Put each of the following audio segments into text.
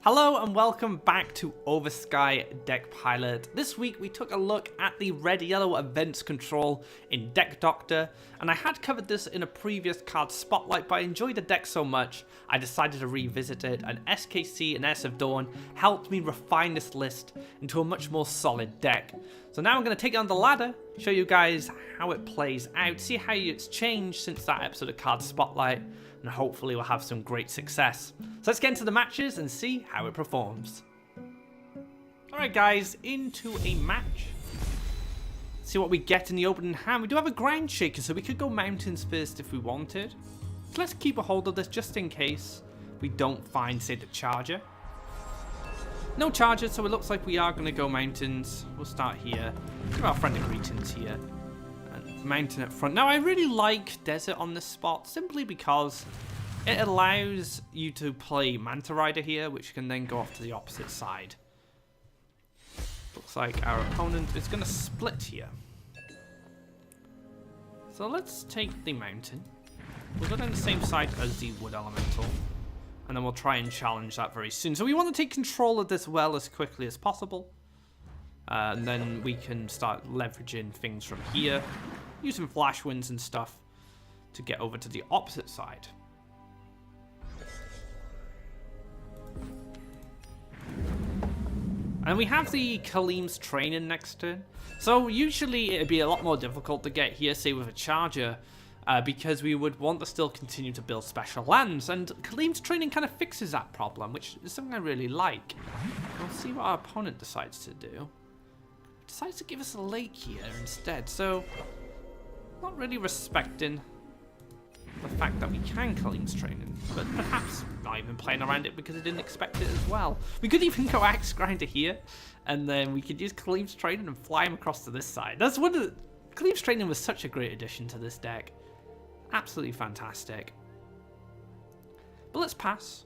Hello and welcome back to Oversky Deck Pilot. This week we took a look at the red-yellow events control in Deck Doctor, and I had covered this in a previous card spotlight, but I enjoyed the deck so much I decided to revisit it, and SKC and S of Dawn helped me refine this list into a much more solid deck. So now I'm going to take it on the ladder, show you guys how it plays out, see how it's changed since that episode of Card Spotlight, and hopefully we'll have some great success. So let's get into the matches and see how it performs. Alright guys, into a match. See what we get in the opening hand. We do have a ground shaker, so we could go mountains first if we wanted. So let's keep a hold of this just in case we don't find, say, the charger. No charger, so it looks like we are going to go mountains. We'll start here. Give our friendly greetings here. Mountain up front. Now I really like desert on this spot simply because it allows you to play Manta Rider here, which can then go off to the opposite side. Looks like our opponent is going to split here. So let's take the mountain. We'll go down the same side as the wood elemental, and then we'll try and challenge that very soon. So we want to take control of this well as quickly as possible, and then we can start leveraging things from here. Use some flash winds and stuff to get over to the opposite side. And we have the Kaleem's training next turn. So usually it'd be a lot more difficult to get here, say with a charger, because we would want to still continue to build special lands. And Kaleem's training kind of fixes that problem, which is something I really like. We'll see what our opponent decides to do. Decides to give us a lake here instead. So not really respecting the fact that we can Kaleem's training, but perhaps not even playing around it because I didn't expect it as well. We could even go Axe Grinder here, and then we could use Kaleem's training and fly him across to this side. That's one of the... Kaleem's training was such a great addition to this deck. Absolutely fantastic. But let's pass.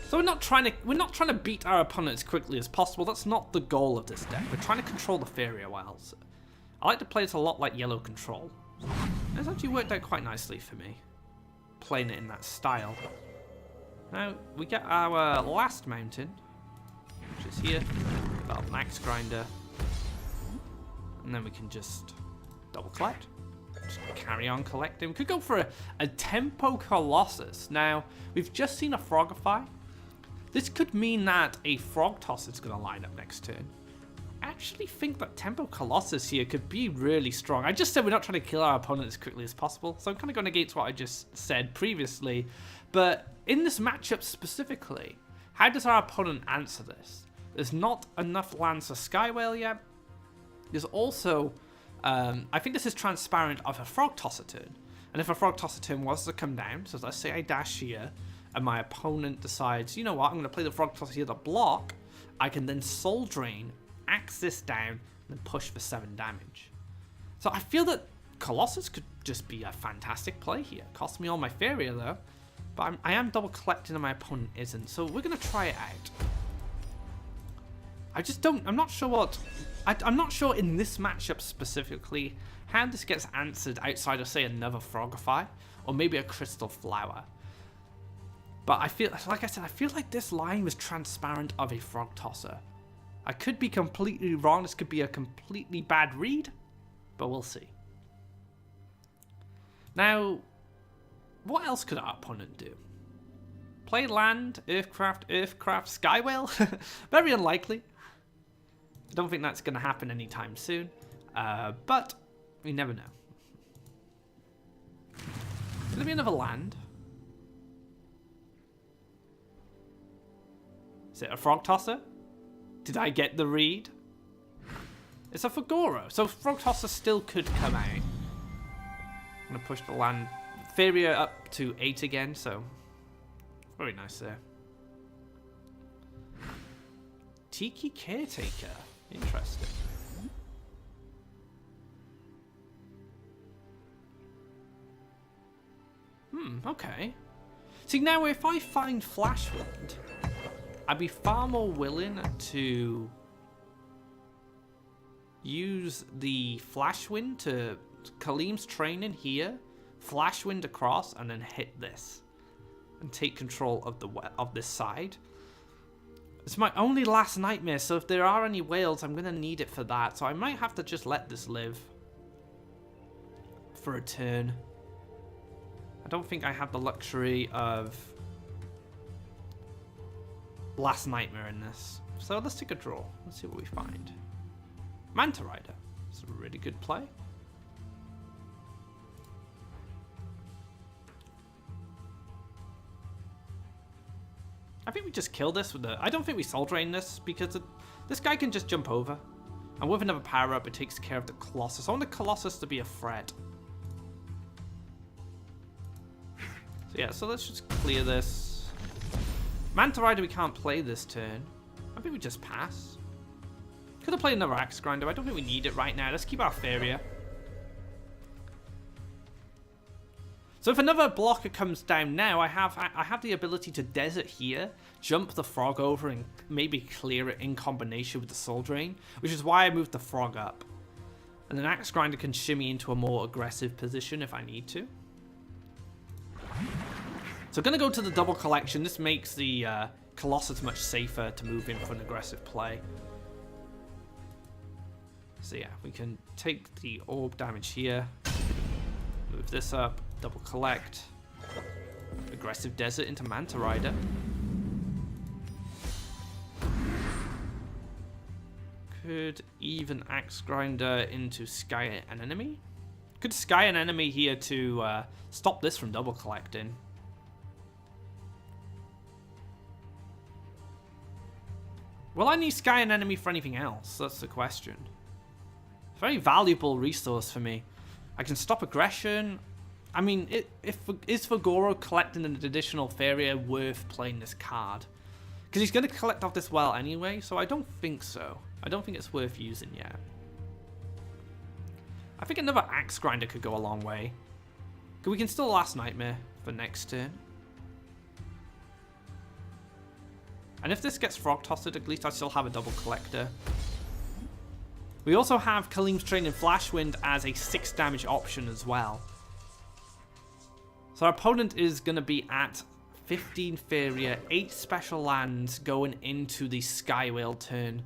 So we're not trying to beat our opponent as quickly as possible. That's not the goal of this deck. We're trying to control the Faeria wells. I like to play it a lot like yellow control. It's actually worked out quite nicely for me, playing it in that style. Now, we get our last mountain, which is here. Develop an Axe Grinder. And then we can just double collect. Just carry on collecting. We could go for a Tempo Colossus. Now, we've just seen a Frogify. This could mean that a Frog Toss is going to line up next turn. I actually think that Tempo Colossus here could be really strong. I just said we're not trying to kill our opponent as quickly as possible, so I'm kind of going against what I just said previously. But in this matchup specifically, how does our opponent answer this? There's not enough lands for Skywhale yet. There's also, I think this is transparent of a Frog Tosser turn. And if a Frog Tosser turn was to come down, so let's say I dash here, and my opponent decides, you know what, I'm going to play the Frog Tosser here to block, I can then Soul Drain, axe this down, and then push for 7 damage. So I feel that Colossus could just be a fantastic play here. Cost me all my Faeria though, but I am double collecting and my opponent isn't, so we're going to try it out. I'm not sure what, I'm not sure in this matchup specifically how this gets answered outside of, say, another Frogify, or maybe a Crystal Flower. But I feel, like I said, I feel like this line was transparent of a Frog Tosser. I could be completely wrong. This could be a completely bad read, but we'll see. Now, what else could our opponent do? Play land, Earthcraft, Skywhale? Very unlikely. I don't think that's going to happen anytime soon, but we never know. It's going to be another land. Is it a Frog Tosser? Did I get the read? It's a Fagoro, so Frog Tosser still could come out. I'm going to push the land Faeria up to 8 again, so very nice there. Tiki Caretaker, interesting. Okay. See, now if I find Flash Wind, I'd be far more willing to use the Flash Wind to Kaleem's training here, Flash Wind across, and then hit this and take control of this side. It's my only last nightmare, so if there are any whales, I'm going to need it for that. So I might have to just let this live for a turn. I don't think I have the luxury of last nightmare in this. So let's take a draw. Let's see what we find. Manta Rider. It's a really good play. I think we just kill this with the... I don't think we soul drain this because this guy can just jump over. And with another power up, it takes care of the Colossus. I want the Colossus to be a threat. So yeah, so let's just clear this. Manta Rider we can't play this turn. I think we just pass. Could have played another Axe Grinder. I don't think we need it right now. Let's keep our Faeria. So if another blocker comes down now, I have the ability to desert here, jump the frog over, and maybe clear it in combination with the soul drain, which is why I moved the frog up. And then Axe Grinder can shimmy into a more aggressive position if I need to. So I'm going to go to the double collection. This makes the Colossus much safer to move in for an aggressive play. So yeah, we can take the orb damage here, move this up, double collect, aggressive desert into Manta Rider. Could even Axe Grinder into Sky an enemy. Could Sky an enemy here to stop this from double collecting. Will I need Sky an enemy for anything else? That's the question. Very valuable resource for me. I can stop aggression. I mean, is Fagoro collecting an additional Faeria worth playing this card? Because he's going to collect off this well anyway, so I don't think so. I don't think it's worth using yet. I think another Axe Grinder could go a long way. We can still last Nightmare for next turn. And if this gets Frog Tossed, at least I still have a double collector. We also have Kaleem's Training Flash Wind as a 6 damage option as well. So our opponent is going to be at 15 Faeria, 8 special lands going into the Sky Whale turn.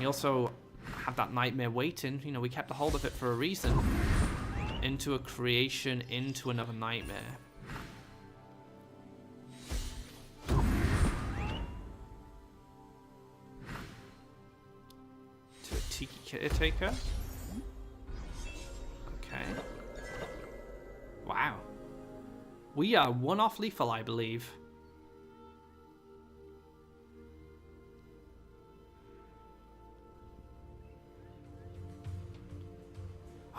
We also have that Nightmare waiting. You know, we kept a hold of it for a reason. Into a creation, into another Nightmare. To a Tiki Caretaker. Okay. Wow. We are one off lethal, I believe.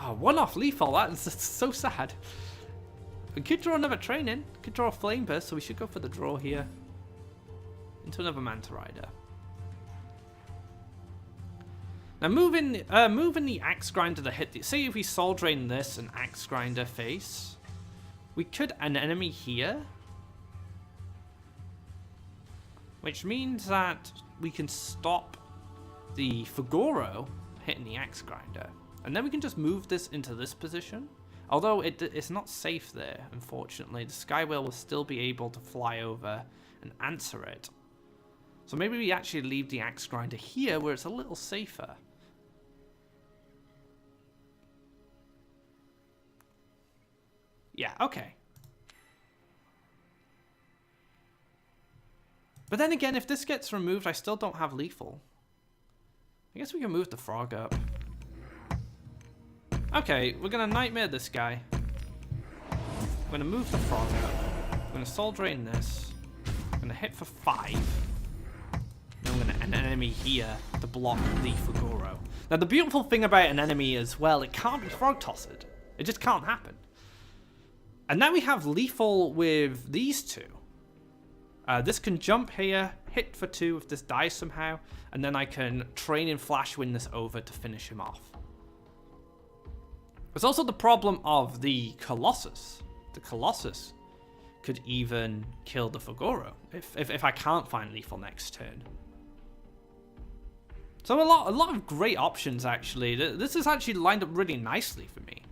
Oh, one off lethal, that's so sad. We could draw another training, could draw a Flame Burst, so we should go for the draw here. Into another Manta Rider. Now moving the Axe Grinder to hit, say if we Soul Drain this and Axe Grinder face, we could an enemy here, which means that we can stop the Fagoro hitting the Axe Grinder. And then we can just move this into this position. Although it's not safe there, unfortunately. The Sky Whale will still be able to fly over and answer it. So maybe we actually leave the Axe Grinder here where it's a little safer. Yeah, okay. But then again, if this gets removed, I still don't have lethal. I guess we can move the frog up. Okay, we're going to Nightmare this guy. We're going to move the frog up. We're going to Soul Drain this. We're going to hit for 5. Then we're going to an enemy here to block the Fagoro. Now, the beautiful thing about an enemy as well, it can't be Frog Tossed. It just can't happen. And now we have lethal with these two. This can jump here, hit for 2 if this dies somehow, and then I can train in Flash Wind this over to finish him off. There's also the problem of the Colossus. The Colossus could even kill the Fagoro if I can't find lethal next turn. So a lot of great options actually. This is actually lined up really nicely for me.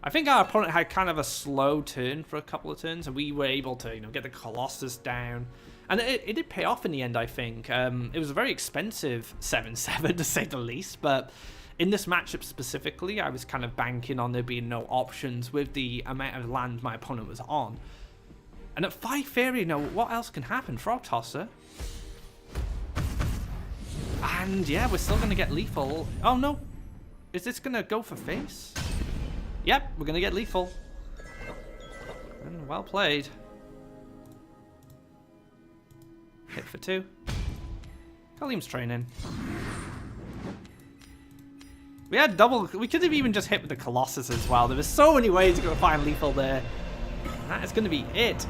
I think our opponent had kind of a slow turn for a couple of turns, and we were able to, you know, get the Colossus down And it did pay off in the end, I think. It was a very expensive 7-7, to say the least, but in this matchup specifically, I was kind of banking on there being no options with the amount of land my opponent was on. And at 5 Faeria, now what else can happen? Frog Tosser. And yeah, we're still going to get lethal. Oh no. Is this going to go for face? Yep, we're going to get lethal. And well played. Hit for 2. Kaleem's training. We had double. We could have even just hit with the Colossus as well. There were so many ways to go find lethal there. And that is going to be it.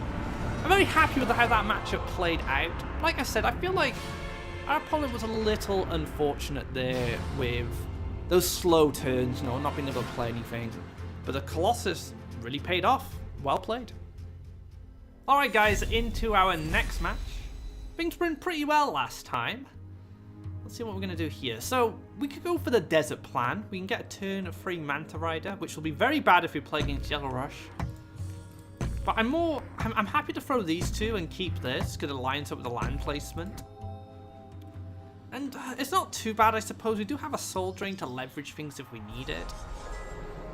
I'm very happy with how that matchup played out. Like I said, I feel like our opponent was a little unfortunate there with those slow turns, you know, not being able to play anything. But the Colossus really paid off. Well played. Alright guys, into our next match. Things went pretty well last time. Let's see what we're going to do here. So, we could go for the desert plan. We can get a turn of free Manta Rider, which will be very bad if we play against Yellow Rush. But I'm happy to throw these two and keep this, because it lines up with the land placement. And it's not too bad, I suppose. We do have a Soul Drain to leverage things if we need it.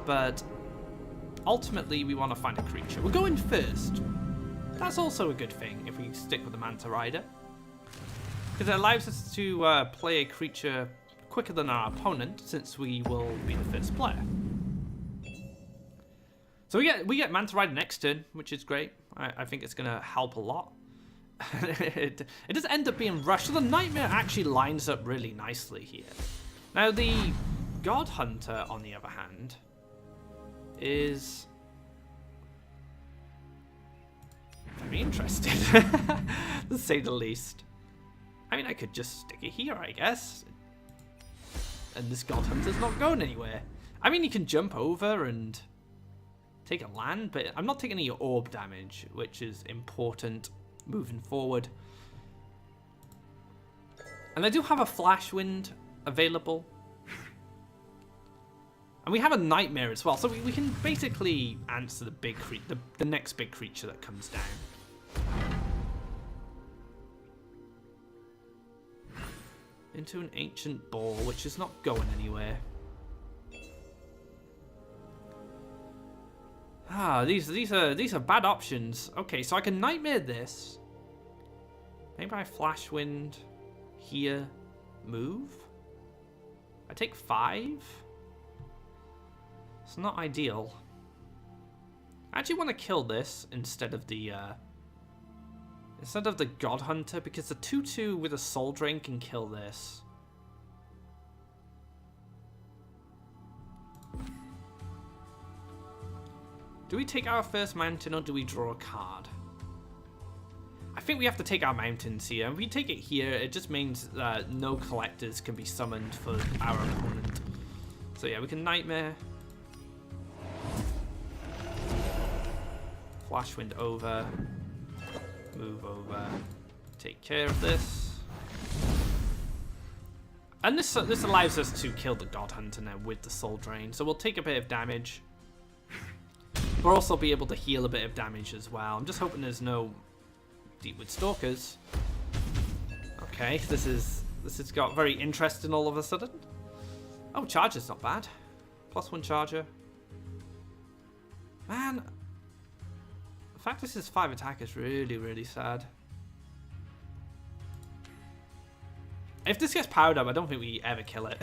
But ultimately, we want to find a creature. We're going first. That's also a good thing if we stick with the Manta Rider. Because it allows us to play a creature quicker than our opponent, since we will be the first player. So we get Manta Rider next turn, which is great. I think it's going to help a lot. it does end up being rushed, so the Nightmare actually lines up really nicely here. Now the God Hunter, on the other hand, is very interesting, to say the least. I mean, I could just stick it here, I guess. And this God Hunter's not going anywhere. I mean, you can jump over and take a land, but I'm not taking any orb damage, which is important moving forward. And I do have a Flash Wind available. And we have a Nightmare as well, so we can basically answer the next big creature that comes down. Into an Ancient Ball, which is not going anywhere. Ah, these are bad options. Okay, so I can Nightmare this. Maybe I Flash Wind here, move. I take 5. It's not ideal. I actually want to kill this instead of the God Hunter, because the 2/2 with a Soul Drain can kill this. Do we take our first mountain or do we draw a card? I think we have to take our mountains here. If we take it here, it just means that no collectors can be summoned for our opponent. So yeah, we can Nightmare. Flash Wind over. Move over. Take care of this. And this allows us to kill the God Hunter now with the Soul Drain. So we'll take a bit of damage. We'll also be able to heal a bit of damage as well. I'm just hoping there's no Deepwood Stalkers. Okay, this has got very interesting all of a sudden. Oh, Charger's not bad. +1 Charger. Man, the fact this is 5 attack is really, really sad. If this gets powered up, I don't think we ever kill it.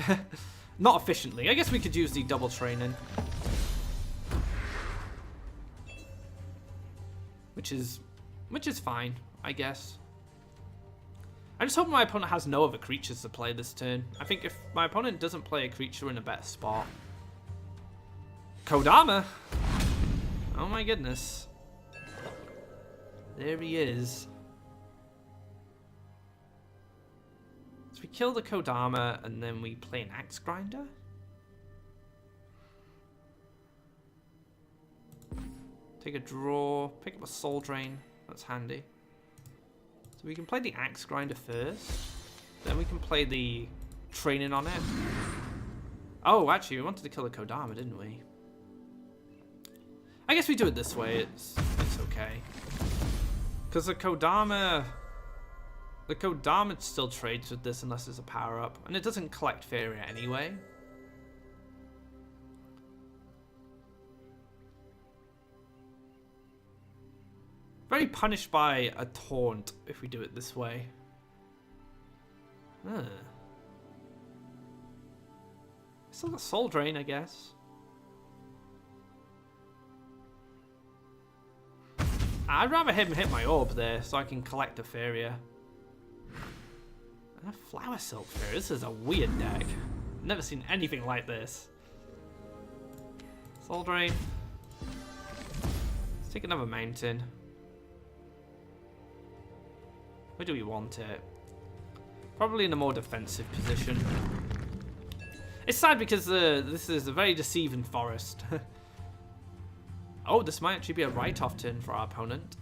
Not efficiently. I guess we could use the double training. Which is fine, I guess. I just hope my opponent has no other creatures to play this turn. I think if my opponent doesn't play a creature in a better spot. Kodama! Oh my goodness. There he is. So we kill the Kodama and then we play an Axe Grinder? Take a draw, pick up a Soul Drain. That's handy. So we can play the Axe Grinder first. Then we can play the training on it. Oh, actually, we wanted to kill the Kodama, didn't we? I guess we do it this way. It's okay. Because the Kodama The Kodama still trades with this unless it's a power-up. And it doesn't collect Faeria anyway. Very punished by a taunt if we do it this way. Still got Soul Drain, I guess. I'd rather him hit my orb there so I can collect a Faeria. And a Flower Silk Faeria. This is a weird deck. Never seen anything like this. Soul Drain. Let's take another mountain. Where do we want it? Probably in a more defensive position. It's sad because this is a very deceiving forest. Oh, this might actually be a write-off turn for our opponent.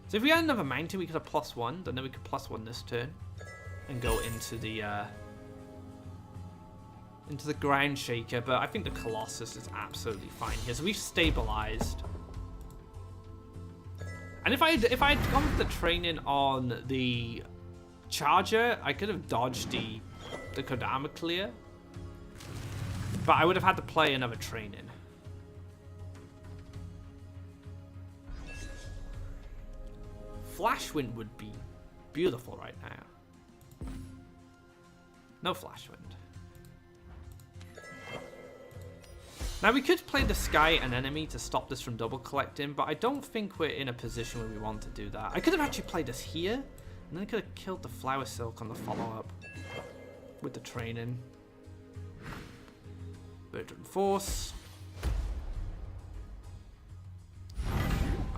So if we had another mountain, we could have +1, and then we could +1 this turn, and go into the Ground Shaker. But I think the Colossus is absolutely fine here. So we've stabilized. And if I had gone with the training on the Charger, I could have dodged the Kodama clear. But I would have had to play another training. Flashwind would be beautiful right now. No Flashwind. Now we could play the Sky and Enemy to stop this from double collecting, but I don't think we're in a position where we want to do that. I could have actually played this here, and then I could have killed the Flower Silk on the follow-up with the training. Burden Force.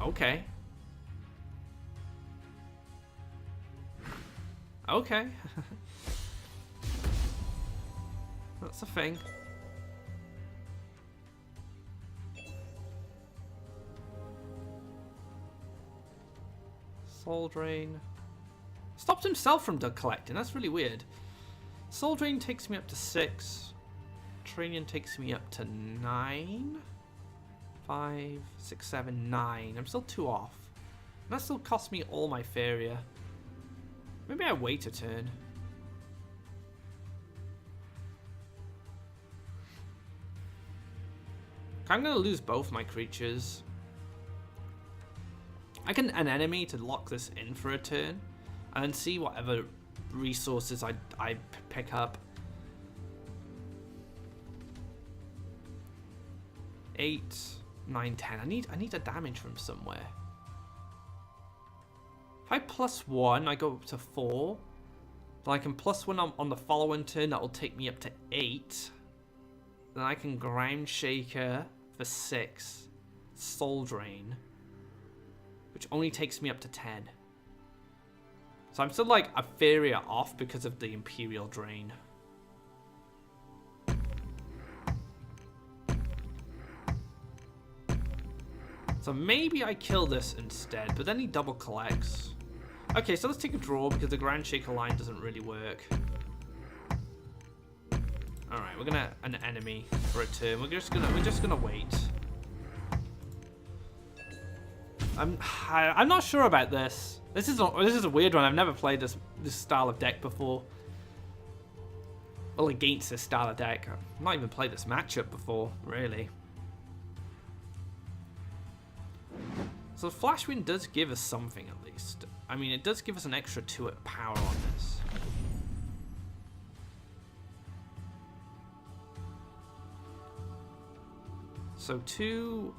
Okay. Okay. That's a thing. Soul Drain. Stops himself from collecting. That's really weird. Soul Drain takes me up to 6. Training takes me up to 9. 5, 6, 7, 9. I'm still 2 off. And that still costs me all my Faeria. Maybe I wait a turn. I'm going to lose both my creatures. I can an enemy to lock this in for a turn, and then see whatever resources I pick up. 8, 9, 10. I need a damage from somewhere. If I +1, I go up to 4. Then I can +1 on the following turn. That will take me up to 8. Then I can Ground Shaker for 6. Soul Drain, which only takes me up to 10. So I'm still like a Faeria off because of the Imperial Drain. So maybe I kill this instead, but then he double collects. Okay, so let's take a draw because the Ground Shaker line doesn't really work. Alright, we're gonna an enemy for a turn. We're just gonna wait. I'm not sure about this. This is a weird one. I've never played this style of deck before. Well, against this style of deck. I've not even played this matchup before, really. So Flashwind does give us something at least. I mean, it does give us an extra 2 at power on this. So 2,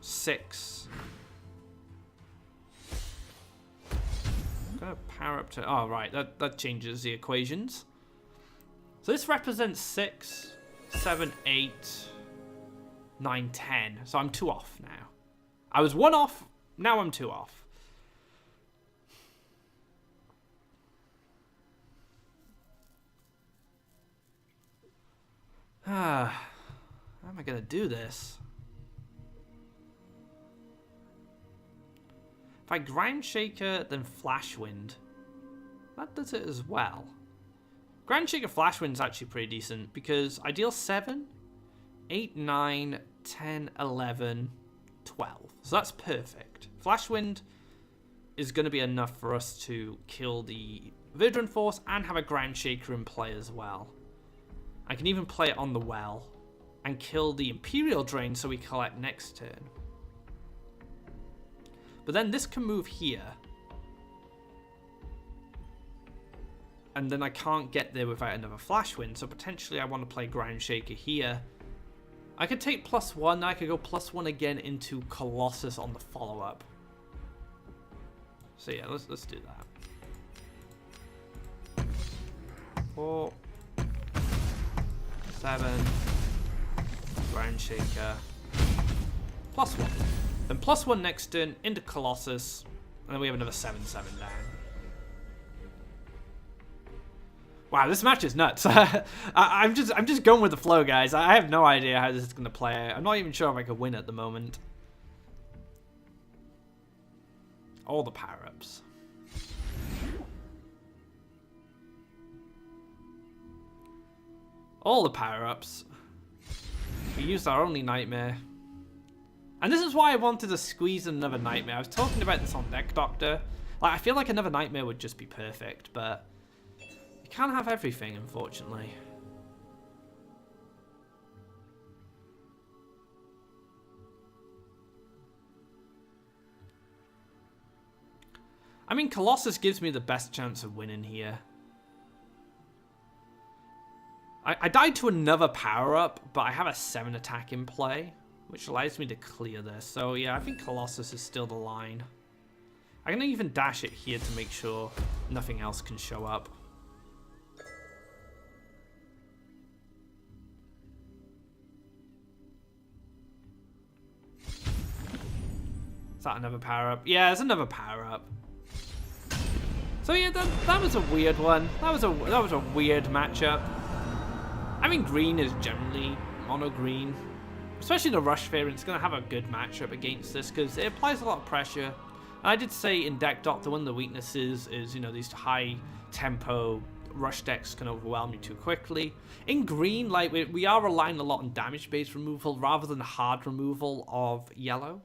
6. I'm gonna power up to. Oh, right, that changes the equations. So this represents 6, 7, 8, 9, 10. So I'm 2 off now. I was 1 off, now I'm 2 off. How am I gonna do this? If I Ground Shaker, then Flashwind. That does it as well. Ground Shaker Flashwind is actually pretty decent because I deal 7, 8, 9, 10, 11, 12. So that's perfect Flash Wind is going to be enough for us to kill the Verdant Force and have a Ground Shaker in play as well. I can even play it on the well and kill the Imperial Drain so we collect next turn. But then this can move here. And then I can't get there without another Flash Wind, so potentially I want to play Ground Shaker here. I could take +1, I could go +1 again into Colossus on the follow-up. So yeah, let's do that. 4, 7, Ground Shaker, +1. Then +1 next turn into Colossus, and then we have another 7/7 down. Wow, this match is nuts. I'm just going with the flow, guys. I have no idea how this is going to play out. I'm not even sure if I could win at the moment. All the power-ups. All the power-ups. We used our only Nightmare. And this is why I wanted to squeeze another Nightmare. I was talking about this on Deck Doctor. Like, I feel like another Nightmare would just be perfect, but you can't have everything, unfortunately. I mean, Colossus gives me the best chance of winning here. I died to another power-up, but I have a 7 attack in play, which allows me to clear this. So yeah, I think Colossus is still the line. I can even dash it here to make sure nothing else can show up. Is that another power-up? Yeah, it's another power-up. So yeah, that was a weird one. That was a weird matchup. I mean, green is generally mono green, especially the Rush variant. It's going to have a good matchup against this because it applies a lot of pressure. And I did say in Deck Doctor, one of the weaknesses is, you know, these high tempo Rush decks can overwhelm you too quickly. In green, like we are relying a lot on damage-based removal rather than hard removal of yellow.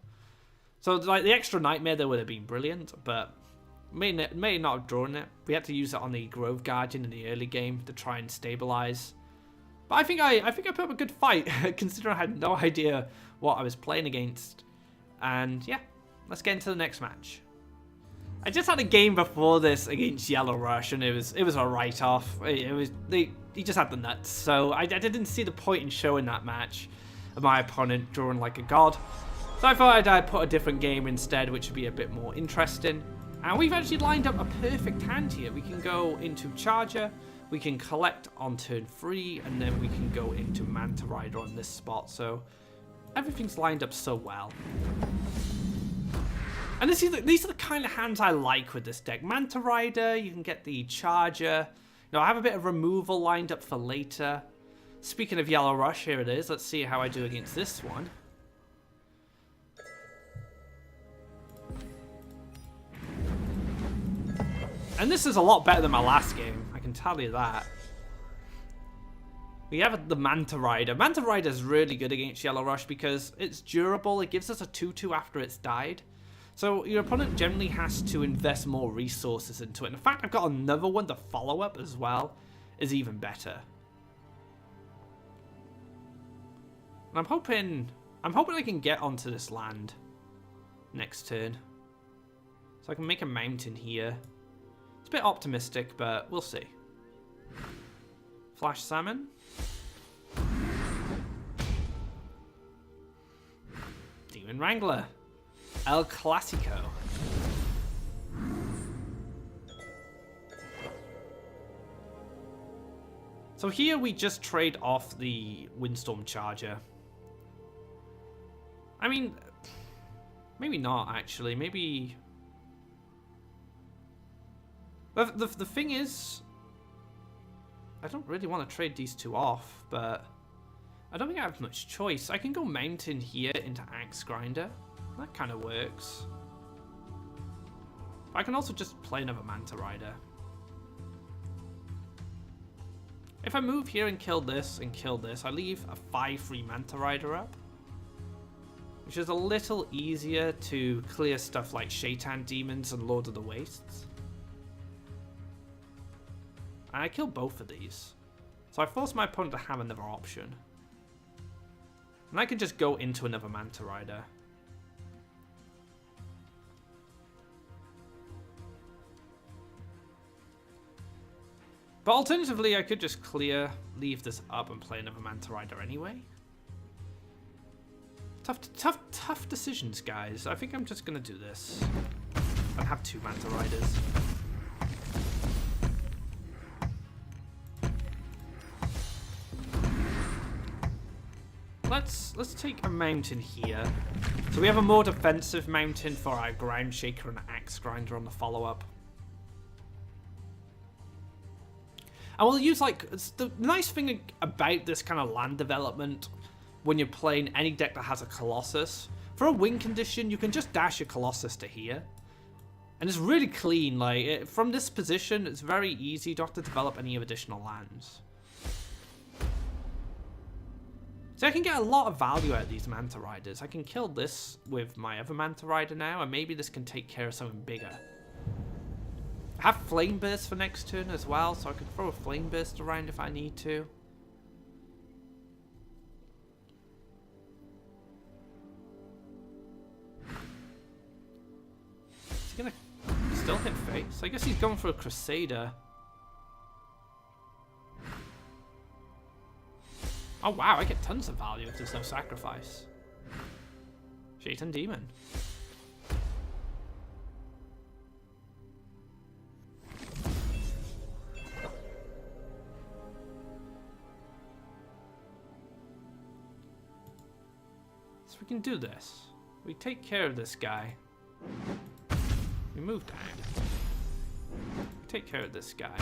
So like the extra Nightmare there would have been brilliant, but may not have drawn it. We had to use it on the Grove Guardian in the early game to try and stabilize. But I think I put up a good fight, considering I had no idea what I was playing against. And yeah, let's get into the next match. I just had a game before this against Yellow Rush, and it was a write-off. He just had the nuts, so I didn't see the point in showing that match of my opponent drawing like a god. So I thought I'd put a different game instead, which would be a bit more interesting. And we've actually lined up a perfect hand here. We can go into Charger, we can collect on turn 3, and then we can go into Manta Rider on this spot. So everything's lined up so well. And these are the kind of hands I like with this deck. Manta Rider, you can get the Charger. Now I have a bit of removal lined up for later. Speaking of Yellow Rush, here it is. Let's see how I do against this one. And this is a lot better than my last game, I can tell you that. We have the Manta Rider. Manta Rider is really good against Yellow Rush because it's durable. It gives us a 2/2 after it's died. So your opponent generally has to invest more resources into it. In fact, I've got another one to follow up as well. Is even better. And I'm hoping I can get onto this land next turn. So I can make a mountain here. It's a bit optimistic, but we'll see. Flash Salmon. Demon Wrangler. El Clasico. So here we just trade off the Windstorm Charger. I mean, maybe not actually. Maybe... The thing is, I don't really want to trade these two off, but I don't think I have much choice. I can go Mountain here into Axe Grinder. That kind of works. But I can also just play another Manta Rider. If I move here and kill this, I leave a 5/3 Manta Rider up. which is a little easier to clear stuff like Shaitan Demons and Lord of the Wastes. And I killed both of these. So I forced my opponent to have another option. And I can just go into another Manta Rider. But alternatively, I could just leave this up and play another Manta Rider anyway. Tough decisions, guys. I think I'm just going to do this. And have 2 Manta Riders. Let's take a mountain here. So we have a more defensive mountain for our Ground Shaker and Axe Grinder on the follow-up. And we'll use, like, the nice thing about this kind of land development when you're playing any deck that has a Colossus, for a win condition, you can just dash your Colossus to here. And it's really clean. Like, from this position, it's very easy. You don't have to develop any additional lands. So I can get a lot of value out of these Manta Riders. I can kill this with my other Manta Rider now, and maybe this can take care of something bigger. I have Flame Burst for next turn as well, so I can throw a Flame Burst around if I need to. Is he gonna still hit face? I guess he's going for a Crusader. Oh wow, I get tons of value if there's no sacrifice. Shaitan Demon. So we can do this. We take care of this guy. We move down. Take care of this guy.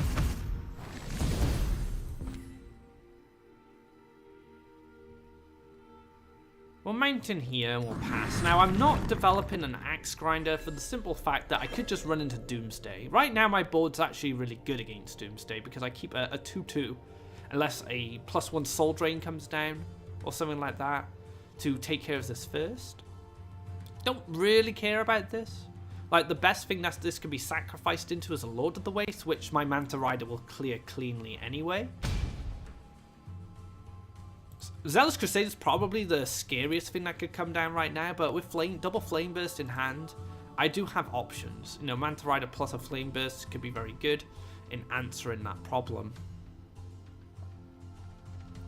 We'll mountain here and we'll pass. Now, I'm not developing an Axe Grinder for the simple fact that I could just run into Doomsday. Right now, my board's actually really good against Doomsday because I keep a 2-2. Unless a +1 Soul Drain comes down or something like that to take care of this first. Don't really care about this. Like, the best thing that this can be sacrificed into is a Lord of the Waste, which my Manta Rider will clear cleanly anyway. Zealous Crusade is probably the scariest thing that could come down right now, but with double Flame Burst in hand, I do have options. You know, Manta Rider plus a Flame Burst could be very good in answering that problem.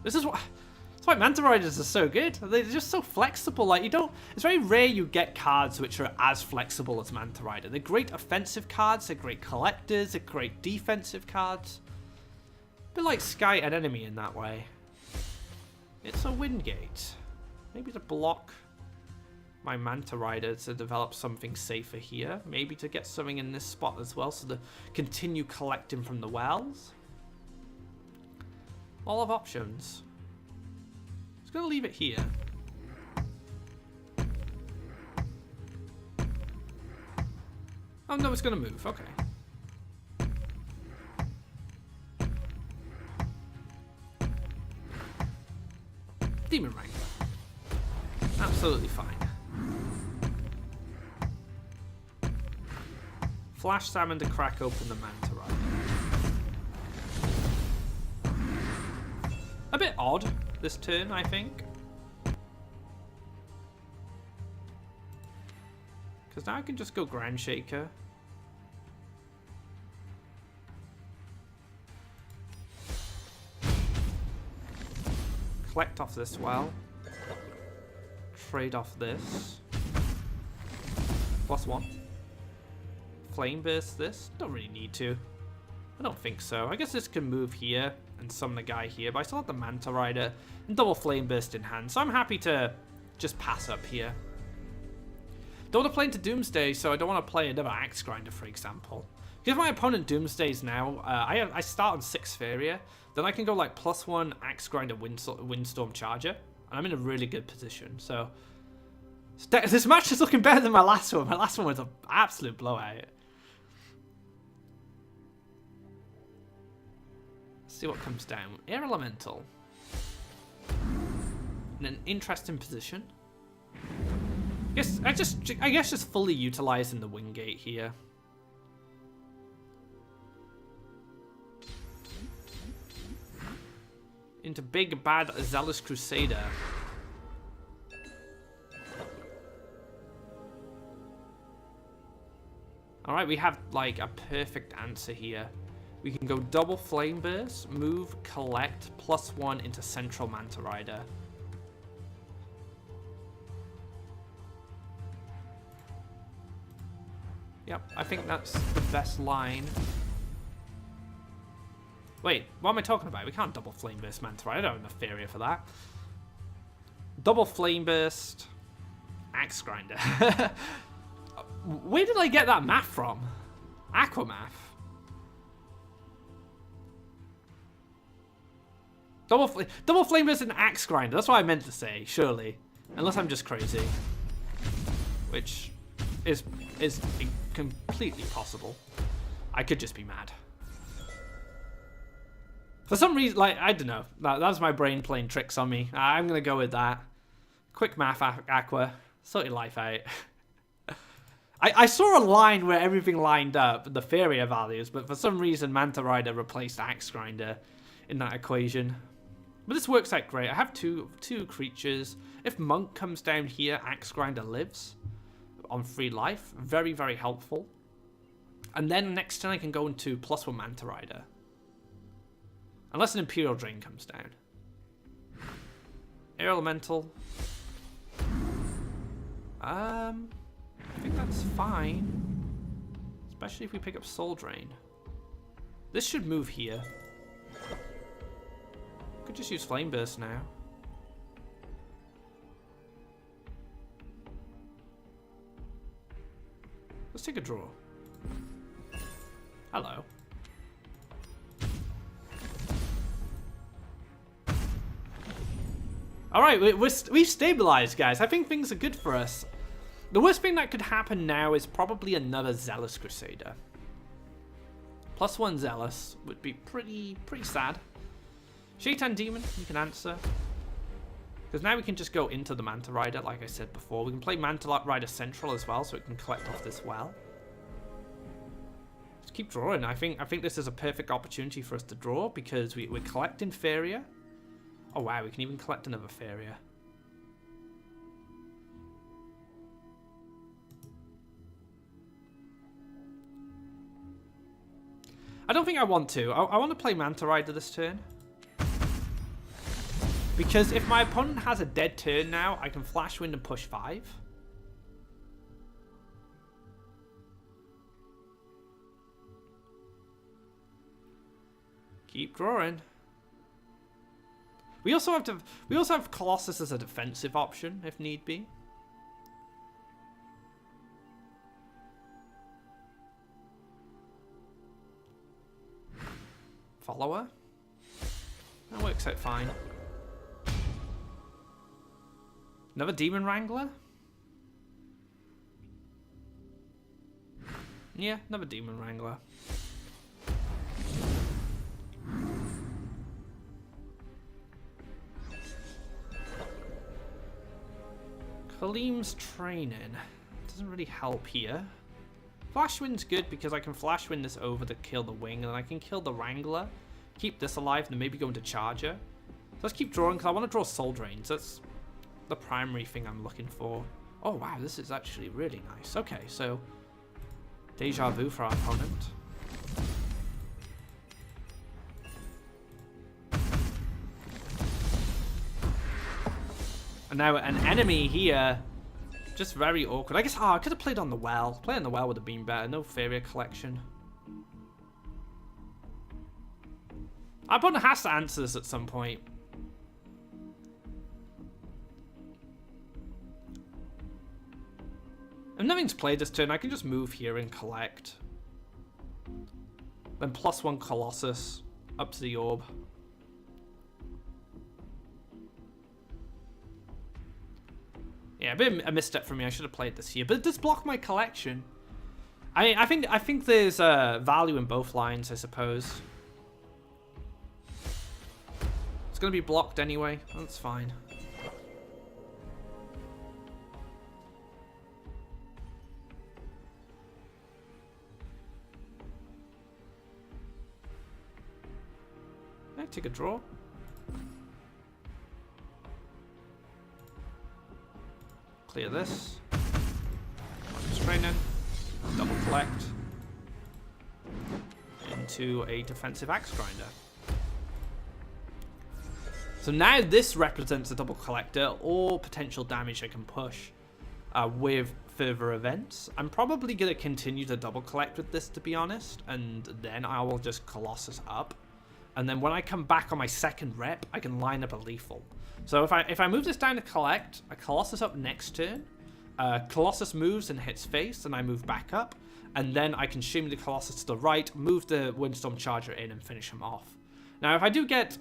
This is what... That's why Manta Riders are so good. They're just so flexible. Like, you don't... It's very rare you get cards which are as flexible as Manta Rider. They're great offensive cards, they're great collectors, they're great defensive cards. A bit like Sky and Enemy in that way. It's a Windgate. Maybe to block my Manta Rider to develop something safer here. Maybe to get something in this spot as well, so to continue collecting from the wells. All of options. Just gonna leave it here. Oh no, it's gonna move. Okay. Demon Wrangler. Absolutely fine. Flash Salmon to crack open the Manta Rider. A bit odd this turn, I think. Because now I can just go Ground Shaker. Collect off this well. Trade off this. +1. Flame Burst this. Don't really need to. I don't think so. I guess this can move here and summon the guy here, but I still have the Manta Rider and double Flame Burst in hand, so I'm happy to just pass up here. Don't want to play into Doomsday, so I don't want to play another Axe Grinder, for example. If my opponent Doomsdays now, I start on 6 Faeria, then I can go like +1 Axe Grinder Windstorm Charger, and I'm in a really good position. So this match is looking better than my last one. My last one was an absolute blowout. Let's see what comes down. Air Elemental. In an interesting position. I guess just fully utilizing the Wingate here. Into big bad Zealous Crusader. Alright, we have like a perfect answer here. We can go double Flame Burst, move, collect, +1 into Central Manta Rider. Yep, I think that's the best line. Wait, what am I talking about? We can't double Flame Burst Manta Rider. I don't have enough Faeria for that. Double Flame Burst, Axe Grinder. Where did I get that math from? Aqua math. Double Flame Burst and Axe Grinder. That's what I meant to say, surely. Unless I'm just crazy. Which is completely possible. I could just be mad. For some reason, like, I don't know. That's my brain playing tricks on me. I'm going to go with that. Quick math, Aqua. Sort your life out. I saw a line where everything lined up, the Faeria values, but for some reason Manta Rider replaced Axe Grinder in that equation. But this works out great. I have two creatures. If Monk comes down here, Axe Grinder lives on free life. Very, very helpful. And then next turn I can go into +1 Manta Rider. Unless an Imperial Drain comes down. Air Elemental. I think that's fine. Especially if we pick up Soul Drain. This should move here. Could just use Flame Burst now. Let's take a draw. Hello. Alright, we've stabilized, guys. I think things are good for us. The worst thing that could happen now is probably another Zealous Crusader. +1 Zealous would be pretty sad. Shaitan Demon, you can answer. Because now we can just go into the Manta Rider, like I said before. We can play Manta Rider Central as well, so it can collect off this well. Just keep drawing. I think this is a perfect opportunity for us to draw, because we're collecting Faeria. Oh wow, we can even collect another Faeria. I don't think I want to. I want to play Manta Rider this turn. Because if my opponent has a dead turn now, I can Flash Wind and push 5. Keep drawing. We also have Colossus as a defensive option if need be. Follower. That works out fine. Another Demon Wrangler? Yeah, another Demon Wrangler. Khalim's Training. Doesn't really help here. Flash Wind's good because I can Flash Wind this over to kill the Wing, and then I can kill the Wrangler, keep this alive, and then maybe go into Charger. So let's keep drawing, because I want to draw Soul Drains. That's the primary thing I'm looking for. Oh wow, this is actually really nice. Okay, so Deja Vu for our opponent. And now an enemy here, just very awkward. I guess, I could have played on the well. Play on the well would have been better. No Faeria collection. Our opponent has to answer this at some point. If nothing's played this turn, I can just move here and collect. Then +1 Colossus up to the orb. Yeah, a bit of a misstep for me. I should have played this here, but it does block my collection. I think there's value in both lines, I suppose. It's gonna be blocked anyway. That's fine. Alright, take a draw. Clear this. Training. Double collect. Into a defensive axe grinder. So now this represents a double collector or potential damage I can push with further events. I'm probably going to continue to double collect with this, to be honest, and then I will just Colossus up. And then when I come back on my second rep, I can line up a lethal. So if I move this down to collect, a Colossus up next turn, Colossus moves and hits face, and I move back up, and then I can shimmy the Colossus to the right, move the Windstorm Charger in, and finish him off. Now, if I do get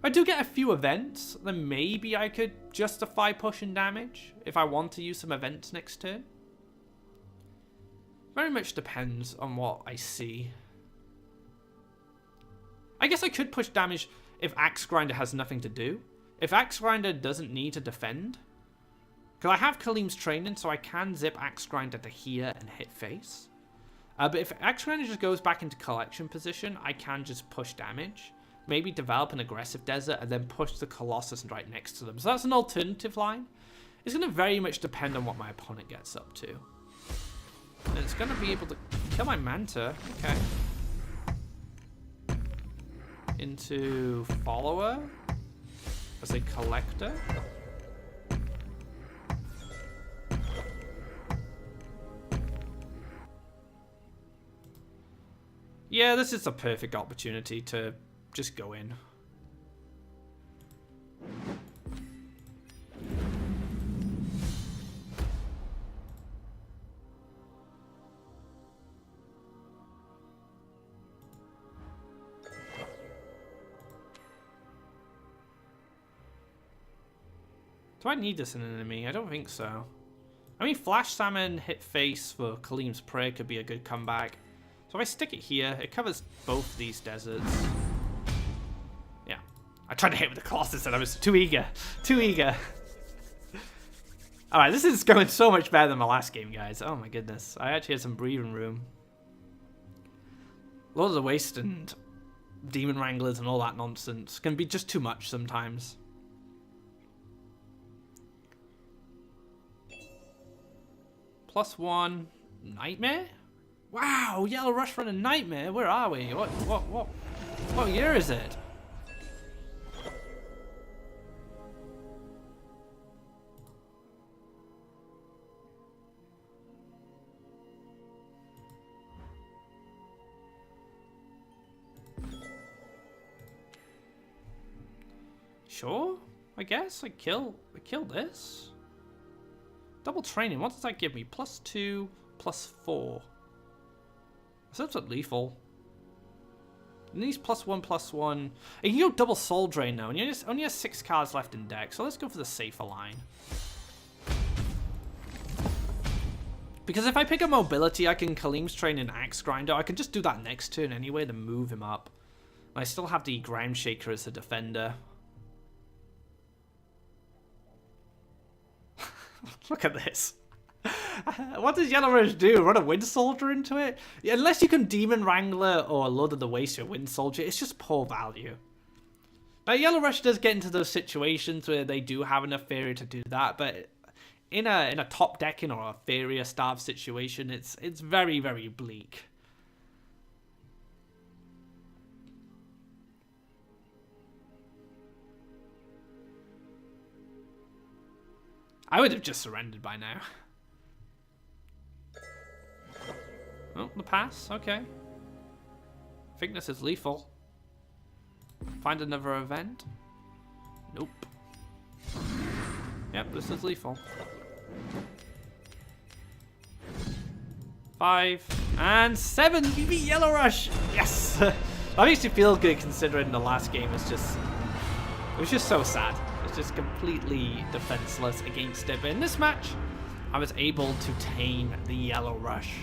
a few events, then maybe I could justify pushing damage if I want to use some events next turn. Very much depends on what I see. I guess I could push damage if Axe Grinder has nothing to do. If Axe Grinder doesn't need to defend, because I have Kaleem's training, so I can zip Axe Grinder to here and hit face. But if Axe Grinder just goes back into collection position, I can just push damage. Maybe develop an aggressive desert and then push the Colossus right next to them. So that's an alternative line. It's going to very much depend on what my opponent gets up to. And it's going to be able to kill my Manta. Okay. Into Follower as a collector. Yeah, this is a perfect opportunity to just go in. Do I need this in an enemy? I don't think so. I mean, Flash Salmon hit face for Kaleem's Prey could be a good comeback. So if I stick it here, it covers both these deserts. Yeah. I tried to hit with the Colossus and I was too eager. Too eager. Alright, this is going so much better than my last game, guys. Oh my goodness. I actually had some breathing room. Lord of the Waste and Demon Wranglers and all that nonsense can be just too much sometimes. +1 Nightmare? Wow, Yellow Rush for a Nightmare. Where are we? What year is it? Sure, I guess I kill this. Double training. What does that give me? +2, +4. So that's what lethal. And these +1/+1. And you can go double soul drain now, and you only have 6 cards left in deck. So let's go for the safer line. Because if I pick a mobility, I can Kaleem's train and Axe Grinder. I can just do that next turn anyway to move him up. And I still have the Ground Shaker as a defender. Look at this. What does Yellow Rush do? Run a Wind Soldier into it? Yeah, unless you can Demon Wrangler or Lord of the Waste your Wind Soldier, it's just poor value. Now, Yellow Rush does get into those situations where they do have enough Faeria to do that, but in a top decking or a Faeria starved situation, it's very, very bleak. I would have just surrendered by now. Oh, the pass. Okay. I think this is lethal. Find another event. Nope. Yep, this is lethal. 5 and 7. You beat Yellow Rush. Yes. That makes you feel good considering the last game was just... It was just so sad. It's just completely defenseless against it. But in this match, I was able to tame the Yellow Rush.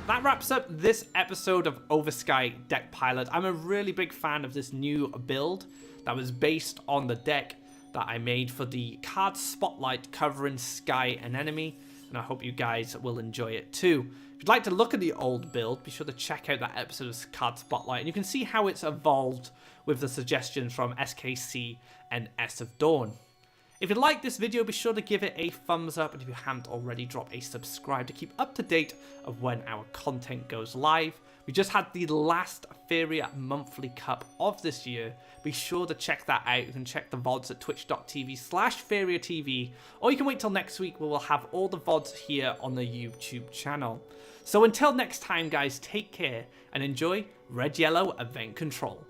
That wraps up this episode of Oversky Deck Pilot. I'm a really big fan of this new build that was based on the deck that I made for the card Spotlight covering Sky and Enemy. and I hope you guys will enjoy it too. If you'd like to look at the old build, be sure to check out that episode of Card Spotlight, and you can see how it's evolved with the suggestions from SKC and S of Dawn. If you like this video, be sure to give it a thumbs up, and if you haven't already, drop a subscribe to keep up to date of when our content goes live. We just had the last Faeria monthly cup of this year. Be sure to check that out. You can check the VODs at twitch.tv/FaeriaTV, or you can wait till next week where we'll have all the VODs here on the YouTube channel. So until next time, guys, take care and enjoy Red Yellow Event Control.